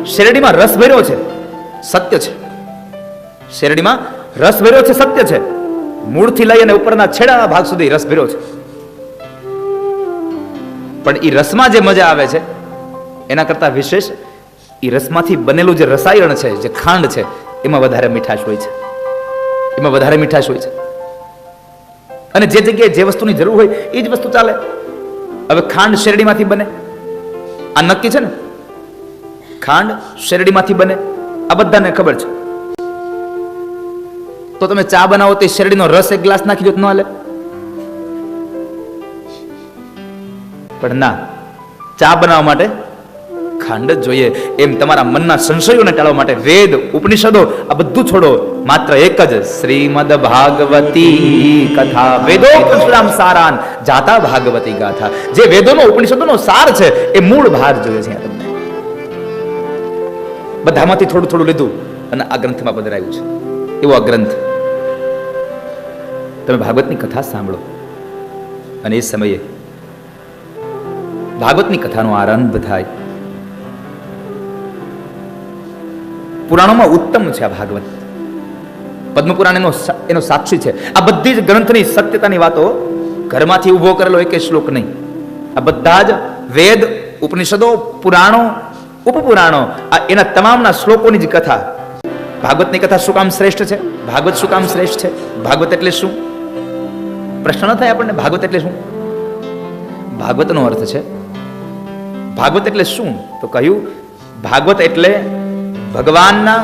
શેરડીમાં રસ ભર્યો છે, સત્ય છે. શેરડીમાં રસ ભર્યો છે, સત્ય છે. મૂળથી લઈ અને ઉપરના છેડાના ભાગ સુધી રસ ભર્યો છે. પણ એ રસમાં જે મજા આવે છે એના કરતા વિશેષ એ રસમાંથી બનેલું જે રસાયણ છે, જે ખાંડ છે, એમાં વધારે મીઠાશ હોય છે. એમાં વધારે મીઠાશ હોય છે. અને જે જગ્યાએ જે વસ્તુની જરૂર હોય એ જ વસ્તુ ચાલે. હવે ખાંડ શેરડીમાંથી બને, આ નક્કી છે ને. ખાંડ શેરડીમાંથી બને, આ બધાને ખબર છે. તો તમે ચા બનાવો તો શેરડીનો રસ એક ગ્લાસ નાખી દો તો ન હાલે? પણ ના, ચા બનાવવા માટે ખાંડ જ જોઈએ. એમ તમારા મનના સંશયોને ટાળવા માટે વેદ, ઉપનિષદો આ બધું છોડો. માત્ર એક જ શ્રીમદ ભાગવતી કથા, વેદો પરશુરામ સારાન જાતા ભાગવતી ગાથા. જે વેદોનો ઉપનિષદોનો સાર છે એ મૂળ ભાર જોઈએ છે. તમને બધામાંથી થોડું થોડું લીધું અને આ ગ્રંથમાં પધરાયું છે. એવો આ ગ્રંથ. તમે ભાગવતની કથા સાંભળો અને એ સમયે ભાગવતની કથાનો આરંભ થાય. પુરાણોમાં ઉત્તમ છે આ ભાગવત. પદ્મપુરાણ એનો સાક્ષી છે. આ બધી જ ગ્રંથની સત્યતાની વાતો ઘરમાંથી ઉભો કરેલો એક શ્લોક નહીં. આ બધા જ વેદ, ઉપનિષદો, પુરાણો, ઉપપુરાણો, આ એના તમામના શ્લોકોની જ કથા. ભાગવતની કથા શું કામ શ્રેષ્ઠ છે? ભાગવત શું કામ શ્રેષ્ઠ છે? ભાગવત એટલે શું? પ્રશ્ન ન થાય આપણને, ભાગવત એટલે શું? ભાગવતનો અર્થ છે, ભાગવત એટલે શું? તો કહ્યું, ભાગવત એટલે ભગવાનના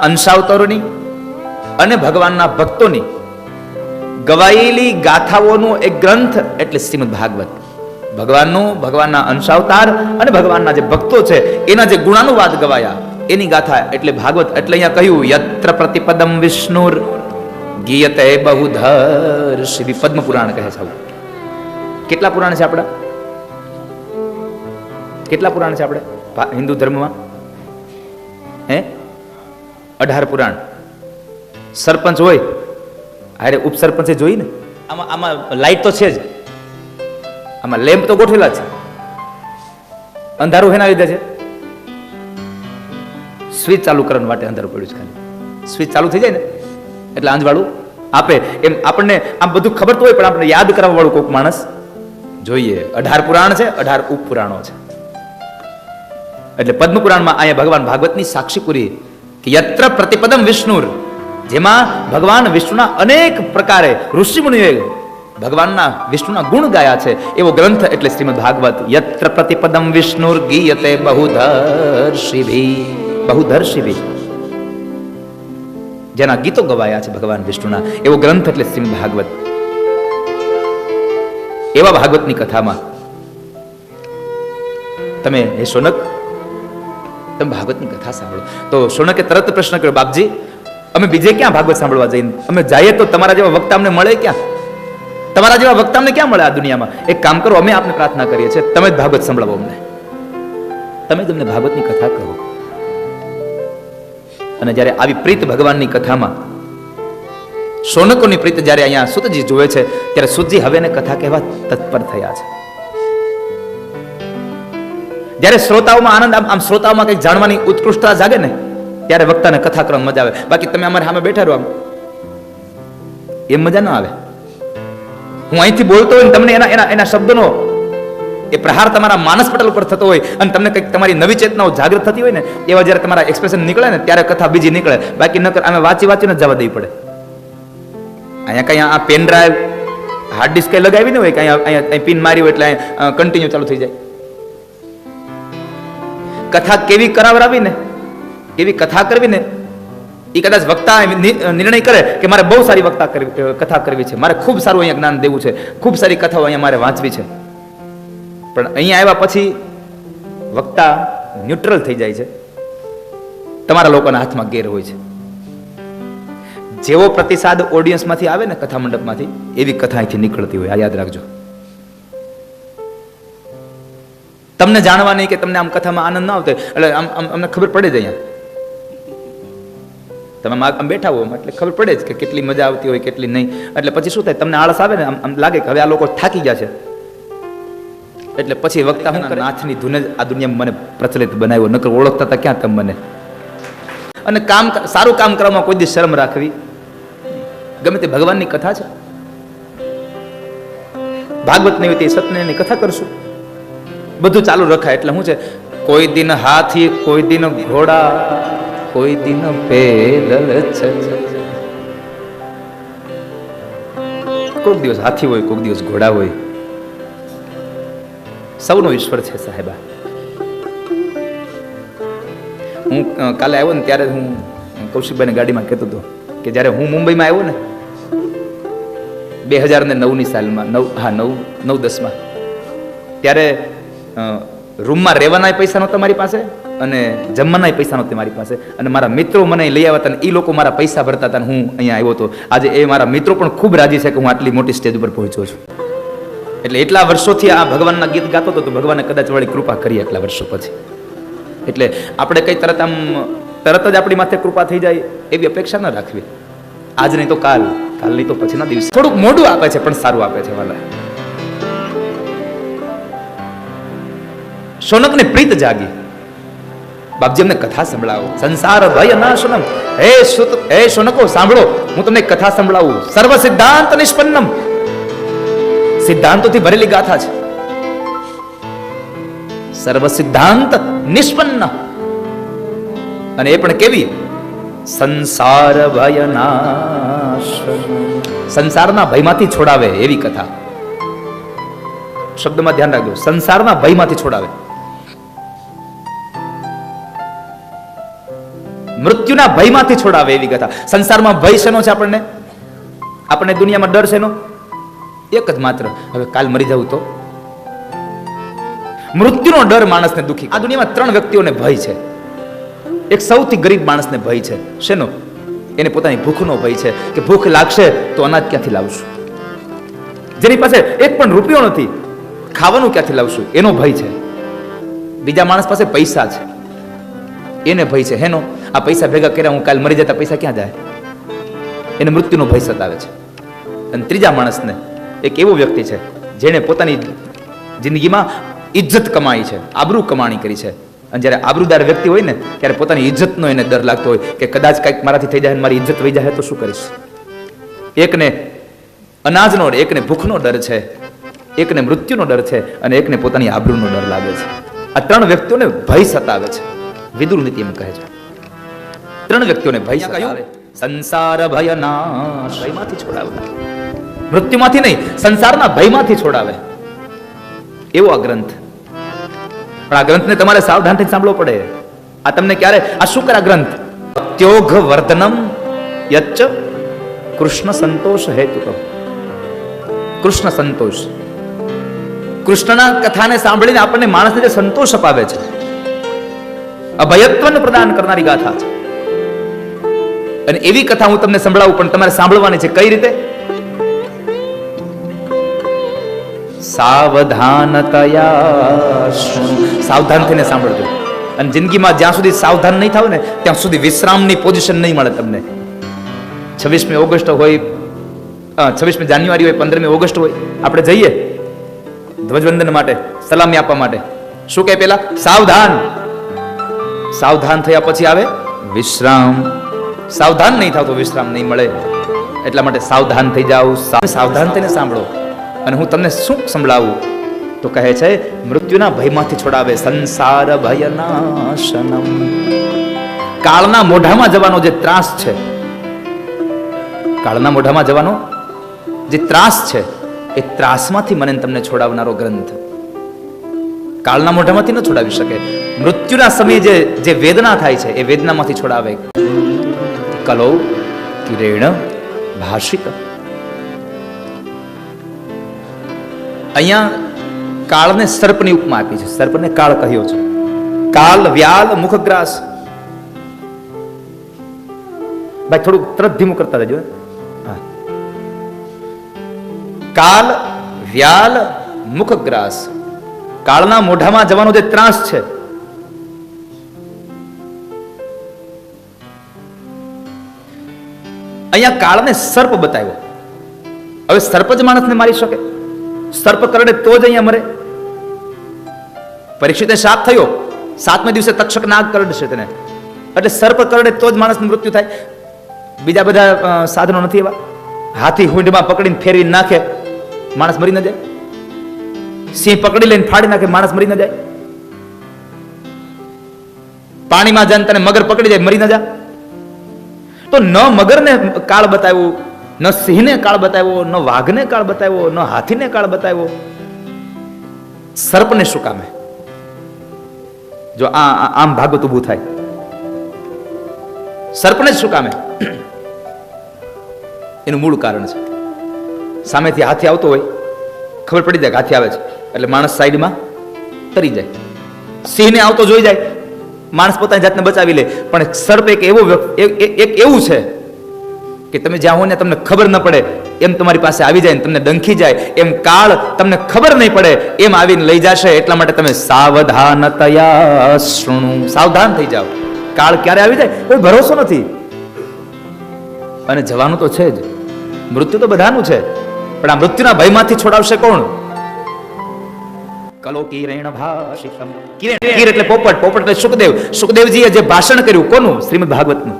અંશાવતારોની અને ભગવાનના ભક્તોની ગવાયેલી ગાથાઓનું એક ગ્રંથ એટલે શ્રીમદ ભાગવત. ભગવાનના અંશાવતાર અને ભગવાનના જે ભક્તો છે એના જે ગુણાનુવાદ ગવાયા એની ગાથા એટલે ભાગવત. એટલે અહીંયા કહ્યું, યત્ર પ્રતિપદમ વિષ્ણુર ગીયતે બહુધર શ્રી પદ્મ પુરાણ કહે છે. કેટલા પુરાણ છે આપણા? કેટલા પુરાણ છે આપણે હિન્દુ ધર્મમાં? 18 પુરાણ. સરપંચ હોય અરે ઉપસરપંચે જોઈ ને, આમાં લાઈટ તો છે જ, આમાં લેમ્પ તો ગોઠવેલા છે. અંધારું હેના લીધે છે? સ્વિચ ચાલુ કરવાનું માટે અંધારું પડ્યું છે. ખાલી સ્વિચ ચાલુ થઈ જાય ને એટલે આંજવાળું આપે. એમ આપણને આમ બધું ખબર તો હોય પણ આપણે યાદ કરવા વાળું કોઈક માણસ જોઈએ. 18 પુરાણ છે, 18 ઉપપુરાણો છે. એટલે પદ્મ પુરાણમાં અહીંયા ભગવાન ભાગવતની સાક્ષી પૂરી કે યત્ર પ્રતિપદમ વિષ્ણુર, જેમાં ભગવાન વિષ્ણુના અનેક પ્રકારે ઋષિ મુનિઓએ ભગવાનના વિષ્ણુના ગુણ ગાયા છે એવો ગ્રંથ એટલે શ્રીમદ ભાગવત. યત્ર પ્રતિપદમ વિષ્ણુર ગીયતે બહુધર્ષિભિ, જેના ગીતો ગવાયા છે ભગવાન વિષ્ણુના એવો ગ્રંથ એટલે શ્રીમદ ભાગવત. એવા ભાગવતની કથામાં તમે હે શૌનક, તમે ભાગવતની કથા સાંભળો. તો શૌનકે તરત પ્રશ્ન કર્યો, બાપજી અમે બીજે ક્યાં ભાગવત સાંભળવા જઈને? અમે જઈએ તો તમારા જેવા વક્તા અમને મળે ક્યાં? તમારા જેવા વક્તા અમને ક્યાં મળે આ દુનિયામાં? એક કામ કરો, અમે આપને પ્રાર્થના કરીએ છીએ, તમે જ ભાગવત સંભળાવો અમને. તમે જ અમને ભાગવતની કથા કહો. અને જ્યારે આવી પ્રીત ભગવાનની કથામાં શૌનકોની પ્રીત જ્યારે અહીંયા સુતજી જોવે છે ત્યારે સુતજી હવે એને કથા કહેવા તત્પર થયા છે. જ્યારે શ્રોતાઓમાં આનંદ, આમ શ્રોતાઓમાં કંઈક જાણવાની ઉત્કૃષ્ટતા જાગે ને ત્યારે વક્તાને કથા કરવાની મજા આવે. બાકી તમે અમારે સામે બેઠા રહો આમ, એમ મજા ન આવે. હું અહીંથી બોલતો હોય તમને એના શબ્દનો એ પ્રહાર તમારા માનસ પટલ ઉપર થતો હોય અને તમને કંઈક તમારી નવી ચેતનાઓ જાગૃત થતી હોય ને, એવા જ્યારે તમારા એક્સપ્રેશન નીકળે ને ત્યારે કથા બીજી નીકળે. બાકી નકર અમે વાંચીને જ જવા દેવી પડે. અહીંયા કઈ આ પેન ડ્રાઈવ, હાર્ડ ડિસ્ક કઈ લગાવી ન હોય કે અહીંયા પિન મારી હોય એટલે કન્ટિન્યુ ચાલુ થઈ જાય. કથા કેવી કરાવરાવી ને, કેવી કથા કરવી ને, એ કદાચ વક્તા નિર્ણય કરે કે મારે બહુ સારી કથા કરવી છે, મારે ખૂબ સારું અહીંયા જ્ઞાન દેવું છે, ખૂબ સારી કથાઓ અહીંયા મારે વાંચવી છે. પણ અહીંયા આવ્યા પછી વક્તા ન્યુટ્રલ થઈ જાય છે, તમારા લોકોના હાથમાં ગેર હોય છે. જેવો પ્રતિસાદ ઓડિયન્સમાંથી આવે ને કથા મંડપમાંથી, એવી કથા અહીંથી નીકળતી હોય. આ યાદ રાખજો. તમને જાણવાની કે તમને આમ કથામાં આનંદ ના આવતો એટલે અમને ખબર પડે જ અહીંયા. તમે આમ બેઠા હો એટલે ખબર પડે જ કે કેટલી મજા આવતી હોય કેટલી નહીં. એટલે પછી શું થાય, તમને આળસ આવે ને, આમ લાગે કે હવે આ લોકો થાકી ગયા છે, એટલે પછી વક્તા હું નાથની ધૂને જ આ દુનિયામાં મને પ્રચલિત બનાવ્યો, નકર ઓળખતા હતા ક્યાં તમે મને. અને સારું કામ કરવામાં કોઈ દી શરમ રાખવી, ગમે તે ભગવાનની કથા છે, ભાગવત ની હોય સત્યની કથા કરશું, બધું ચાલુ રખાય. એટલે શું છે, કોઈ દિન હાથી, કોઈ દિન ઘોડા, કોઈ દિન પેદલ છે. કોઈક દિવસ હાથી હોય, કોઈક દિવસ ઘોડા હોય. સૌનો ઈશ્વર છે સાહેબા. હું કાલે આવ્યો ને ત્યારે હું કૌશિકભાઈ ગાડીમાં કહેતો હતો કે જ્યારે હું મુંબઈમાં આવ્યો ને 2009ની સાલમાં 9-10માં, ત્યારે રૂમમાં રહેવાના પૈસા નહોતા મારી પાસે અને જમવાના પૈસા નહોતા મારી પાસે. અને મારા મિત્રો મને લઈ આવ્યા હતા અને એ લોકો મારા પૈસા ભરતા હતા અને હું અહીંયા આવ્યો હતો. આજે એ મારા મિત્રો પણ ખૂબ રાજી છે કે હું આટલી મોટી સ્ટેજ ઉપર પહોંચ્યો છું. એટલે એટલા વર્ષોથી આ ભગવાનના ગીત ગાતો હતો તો ભગવાને કદાચ વળી કૃપા કરી એટલા વર્ષો પછી. એટલે આપણે કઈ તરત જ આપણી માથે કૃપા થઈ જાય એવી અપેક્ષા ન રાખવી. આજ નહીં તો કાલ, કાલ નહીં તો પછીના દિવસ. થોડુંક મોડું આપે છે પણ સારું આપે છે વાલા. શૌનકને પ્રીત જાગી. બાપજી અમને કથા સંભળાવો. સંસાર ભય નાશનમ. હે શૌનકો સાંભળો, હું તમને કથા સંભળાવું. સર્વ સિદ્ધાંત નિષ્પન્નમ. સિદ્ધાંતોથી ભરેલી ગાથા છે. સર્વ સિદ્ધાંત નિષ્પન્ન. અને એ પણ કેવી? સંસાર ભય નાશનમ. સંસારના ભયમાંથી છોડાવે એવી કથા. શબ્દમાં ધ્યાન રાખજો, સંસારના ભયમાંથી છોડાવે. મૃત્યુના ભયમાંથી છોડાવે એવી કથા. સંસારમાં ભય શેનો છે? આપણને દુનિયામાં ડર શેનો? એક જ માત્ર, હવે કાલ મરી જવું તો. મૃત્યુનો ડર માણસને દુખી. આ દુનિયામાં 3 વ્યક્તિઓને ભય છે. એક સૌથી ગરીબ માણસને ભય છે. શેનો? એને પોતાની ભૂખનો ભય છે કે ભૂખ લાગશે તો અનાજ ક્યાંથી લાવશું. જેની પાસે એક પણ રૂપિયો નથી, ખાવાનું ક્યાંથી લાવશું એનો ભય છે. બીજા માણસ પાસે પૈસા છે, એને ભય છે. હેનો? આ પૈસા ભેગા કર્યા, હું કાલ મરી જતા પૈસા ક્યાં જાય? એને મૃત્યુનો ભય સતાવે છે. અને ત્રીજા માણસને એક એવો વ્યક્તિ છે જેને પોતાની જિંદગીમાં ઇજ્જત કમાઈ છે, આબરૂ કમાણી કરી છે. અને જ્યારે આબરૂદાર વ્યક્તિ હોય ને ત્યારે પોતાની ઇજ્જતનો એને ડર લાગતો હોય કે કદાચ કંઈક મારાથી થઈ જાય, મારી ઇજ્જત વહી જાય તો શું કરીશ. એકને અનાજનો, એકને ભૂખનો ડર છે, એકને મૃત્યુનો ડર છે અને એકને પોતાની આબરૂનો ડર લાગે છે. આ 3 વ્યક્તિઓને ભય સતાવે છે. વિદુર નીતિ એમ કહે છે, 3 વ્યક્તિઓને ભય સતાવે. સંસાર ભય નાશ. ભયમાંથી છોડાવે, મૃત્યુમાંથી નહીં, સંસારના ભયમાંથી છોડાવે એવો આ ગ્રંથ. પણ આ ગ્રંથને તમારે સાવધાનથી સાંભળવો પડે. આ તમને ક્યારે આ શું કરે ગ્રંથ? ત્યોઘ વર્ધનમ યચ્ચ કૃષ્ણ સંતોષ હેતુ. કૃષ્ણ સંતોષ, કૃષ્ણના કથાને સાંભળીને આપણને માણસને જે સંતોષ અપાવે છે, અભયત્વને પ્રદાન કરનારી ગાથા છે. અને એવી કથા હું તમને સંભળાવું, પણ તમારે સાંભળવાની છે. કઈ રીતે? સાવધાનતયા. સાવધાન થઈને સાંભળજો. અને જિંદગીમાં જ્યાં સુધી સાવધાન નહીં થાવ ને ત્યાં સુધી વિશ્રામની પોઝિશન નહીં મળે તમને. 26મી ઓગસ્ટ હોય, 26મી જાન્યુઆરી હોય, 15મી ઓગસ્ટ હોય, આપણે જઈએ ધ્વજવંદન માટે, સલામી આપવા માટે. શું કહે પેલા? સાવધાન. સાવધાન થયા પછી આવે વિશ્રામ. સાવધાન નહીં થાવ તો વિશ્રામ નહીં મળે. એટલા માટે સાવધાન થઈ જાઓ, સાવધાન થઈને સાંભળો. અને હું તમને શું સંભળાવું તો કહે છે મૃત્યુના ભયમાંથી છોડાવે. સંસાર ભય નાશનમ. કાળના મોઢામાં જવાનો જે ત્રાસ છે, કાળના મોઢામાં જવાનો જે ત્રાસ છે એ ત્રાસમાંથી મને તમને છોડાવનારો ગ્રંથ. કાળના મોઢામાંથી ન છોડાવી શકે. મૃત્યુના સમયે જે વેદના થાય છે એ વેદનામાંથી છોડાવે. કલો કિરેણ ભાષિત. અહીંયા કાળને સર્પની ઉપમા આપી છે. સર્પને કાળ કહ્યો છે. કાલ, વ્યાલ, મુખગ્રાસ. ભાઈ થોડુંક તરત ધીમું કરતા રહેજો. કાલ, વ્યાલ, મુખગ્રાસ. કાળના મોઢામાં જવાનો જે ત્રાસ છે, અહીંયા કાળને સર્પ બતાવ્યો. હવે સર્પ જ માણસને મારી શકે? સર્પ કરડે તો જ અહીંયા મરે? પરીક્ષિતે શાપ થયો, 7મે દિવસે તક્ષક નાગ કરડશે તેને, એટલે સર્પ કરડે તો જ માણસનું મૃત્યુ થાય. બીજા બધા સાધનો નથી એવા. હાથી હુંડમાં પકડીને ફેરવી નાખે, માણસ મરી ન જાય. સિંહ પકડી લઈને ફાડી નાખે, માણસ મરી ન જાય. પાણીમાં જાય તને મગર પકડી જાય, મરી ન જાય. તો ન મગરને કાળ બતાવ્યો, ન સિંહને કાળ બતાવ્યો, ન વાઘને કાળ બતાવ્યો, ન હાથીને કાળ બતાવ્યો, સર્પને શું કામે? જો આમ ભાગવત ઊભું થાય, સર્પને જ શું કામે? એનું મૂળ કારણ છે, સામેથી હાથી આવતો હોય, ખબર પડી જાય કે હાથી આવે છે, એટલે માણસ સાઈડમાં તરી જાય. સિંહને આવતો જોઈ જાય, માણસ પોતાની જાતને બચાવી લે. પણ સર્પ એક એવું છે કે તમે જ્યાં હો ને તમને ખબર ન પડે એમ તમારી પાસે આવી જાય, તમને ડંખી જાય, એમ કાળ તમને ખબર નહીં પડે એમ આવીને લઈ જશે. એટલા માટે તમે સાવધાનતયા શૃણુ, સાવધાન થઈ જાઓ. કાળ ક્યારે આવી જાય કોઈ ભરોસો નથી. અને જવાનું તો છે જ, મૃત્યુ તો બધાનું છે, પણ આ મૃત્યુના ભયમાંથી છોડાવશે કોણ? કલો કિરણ ભાષિતમ. કિરણ એટલે પોપટ, પોપટ એટલે સુખદેવ. સુખદેવજીએ જે ભાષણ કર્યું, કોનું? શ્રીમદ ભાગવતનું.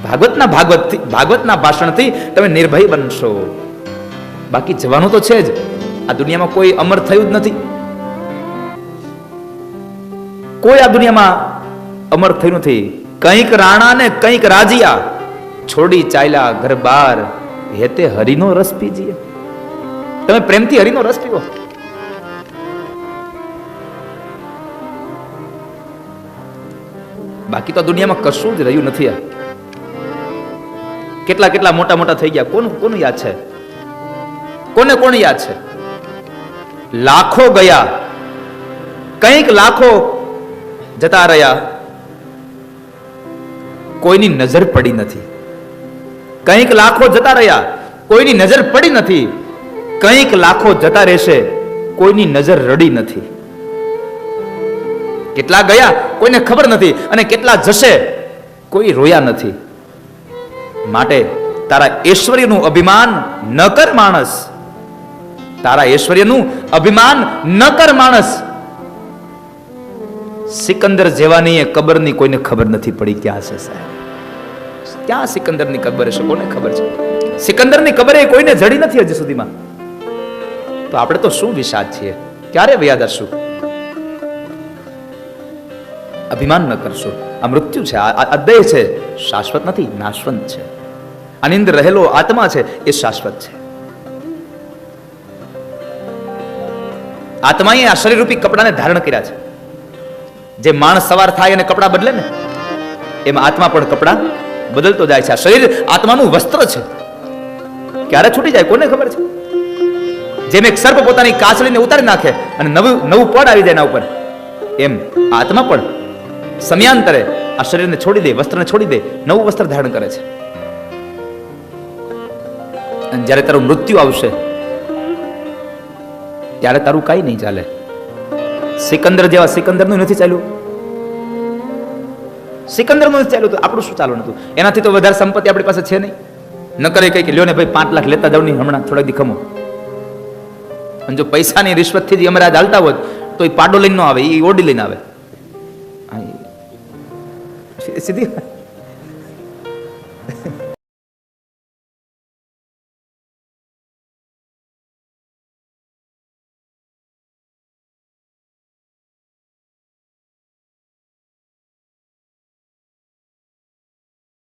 ભાગવતના ભાષણથી તમે નિર્ભય બનશો. બાકી જવાનું તો છે જ. આ દુનિયામાં કોઈ અમર થયું જ નથી. કોઈ આ દુનિયામાં અમર થયું નથી. કંઈક રાણા ને કંઈક રાજીયા, છોડી ચાલ્યા ઘર બાર, હેતે હરિનો રસ પીજીએ. તમે પ્રેમથી હરિનો રસ પીવો. બાકી તો દુનિયામાં કશું જ રહ્યું નથી. કેટલા મોટા મોટા થઈ ગયા, કોનું યાદ છે? કોણ યાદ છે? લાખો ગયા, કંઈક લાખો જતા રહ્યા, કોઈની નજર પડી નથી. કંઈક લાખો જતા રહ્યા, કોઈની નજર પડી નથી. કંઈક લાખો જતા રહેશે, કોઈની નજર રડી નથી. કેટલા ગયા કોઈને ખબર નથી, અને કેટલા જશે કોઈ રોયા નથી. માટે તારા ઐશ્વર્યનું અભિમાન ન કર માણસ. તારા ઐશ્વર્યનું અભિમાન ન કર માણસ. સિકંદર જેવાની કબરની કોઈને ખબર નથી પડી ક્યાં છે સાહેબ. ક્યાં સિકંદરની કબર છે કોને ખબર છે? સિકંદરની કબર એ કોઈને જડી નથી હજી સુધીમાં. તો આપણે તો શું વિષાદ છીએ, ક્યારે વયા જશું? અભિમાન ન કરશો. આ મૃત્યુ છે, આ દેહ છે, શાશ્વત નથી, નાશવંત છે. આની અંદર રહેલો આત્મા છે એ શાશ્વત છે. આત્માએ આ શરીરરૂપી કપડાને ધારણ કર્યા છે. જે માણસ સવાર થાય અને કપડા બદલે ને, એમ આત્મા પણ કપડા બદલતો જાય છે. આ શરીર આત્માનું વસ્ત્ર છે. ક્યારે છૂટી જાય કોને ખબર છે? જેમ એક સર્પ પોતાની કાછડીને ઉતારી નાખે અને નવું પડ આવી જાય એના ઉપર, એમ આત્મા પણ સમયાંતરે આ શરીરને છોડી દે, વસ્ત્રને છોડી દે, નવું વસ્ત્ર ધારણ કરે છે. અને જ્યારે તારું મૃત્યુ આવશે ત્યારે તારું કાંઈ નહીં ચાલે. સિકંદર જેવા સિકંદરનું નથી ચાલ્યું. સિકંદરનું નથી ચાલ્યું તો આપણું શું ચાલુ નતું? એનાથી તો વધારે સંપત્તિ આપણી પાસે છે નહીં. ન કરે કઈ કે લ્યો ને ભાઈ 5 લાખ લેતા જાવ નહીં હમણાં થોડાક દી ખમો. અને જો પૈસાની રિશ્વતથી જ યમરાજ હાલતા હોત તો એ પાડો લઈને ન આવે, એ ઓડી લઈને આવે. સીધી